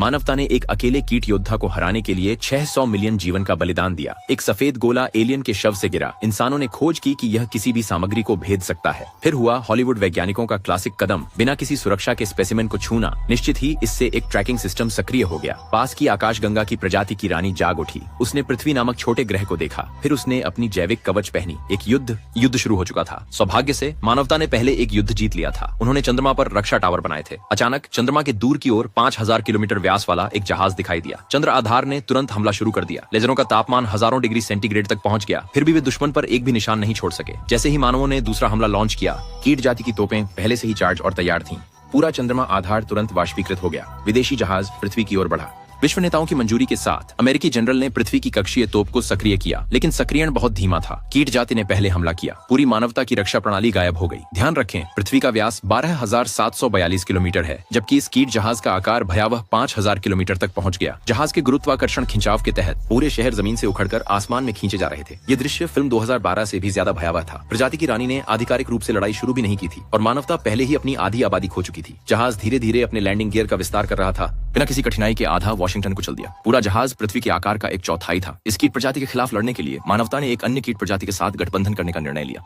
मानवता ने एक अकेले कीट योद्धा को हराने के लिए 600 मिलियन जीवन का बलिदान दिया। एक सफेद गोला एलियन के शव से गिरा। इंसानों ने खोज की कि यह किसी भी सामग्री को भेद सकता है। फिर हुआ हॉलीवुड वैज्ञानिकों का क्लासिक कदम, बिना किसी सुरक्षा के स्पेसिमेन को छूना। निश्चित ही इससे एक ट्रैकिंग सिस्टम सक्रिय हो गया। पास की आकाशगंगा की प्रजाति की रानी जाग उठी। उसने पृथ्वी नामक छोटे ग्रह को देखा। फिर उसने अपनी जैविक कवच पहनी। एक युद्ध शुरू हो चुका था। सौभाग्य से मानवता ने पहले एक युद्ध जीत लिया था। उन्होंने चंद्रमा पर रक्षा टावर बनाए थे। अचानक चंद्रमा के दूर की ओर 5000 किलोमीटर व्यास वाला एक जहाज दिखाई दिया। चंद्र आधार ने तुरंत हमला शुरू कर दिया। लेजरों का तापमान हजारों डिग्री सेंटीग्रेड तक पहुंच गया। फिर भी वे दुश्मन पर एक भी निशान नहीं छोड़ सके। जैसे ही मानवों ने दूसरा हमला लॉन्च किया, कीट जाति की तोपें पहले से ही चार्ज और तैयार थीं। पूरा चंद्रमा आधार तुरंत वाष्पीकृत हो गया। विदेशी जहाज पृथ्वी की ओर बढ़ा। विश्व नेताओं की मंजूरी के साथ अमेरिकी जनरल ने पृथ्वी की कक्षीय तोप को सक्रिय किया, लेकिन सक्रियण बहुत धीमा था। कीट जाति ने पहले हमला किया। पूरी मानवता की रक्षा प्रणाली गायब हो गई। ध्यान रखें, पृथ्वी का व्यास 12,742 किलोमीटर है, जबकि इस कीट जहाज का आकार भयावह 5,000 किलोमीटर तक पहुंच गया। जहाज के गुरुत्वाकर्षण खिंचाव के तहत पूरे शहर जमीन से उखड़कर आसमान में खींचे जा रहे थे। ये दृश्य फिल्म 2012 से भी ज्यादा भयावह था। प्रजाति की रानी ने आधिकारिक रूप से लड़ाई शुरू भी नहीं की थी और मानवता पहले ही अपनी आधी आबादी खो चुकी थी। जहाज धीरे धीरे अपने लैंडिंग गियर का विस्तार कर रहा था। बिना किसी कठिनाई के आधा वॉशिंगटन को चल दिया। पूरा जहाज पृथ्वी के आकार का एक चौथाई था। इस कीट प्रजाति के खिलाफ लड़ने के लिए मानवता ने एक अन्य कीट प्रजाति के साथ गठबंधन करने का निर्णय लिया।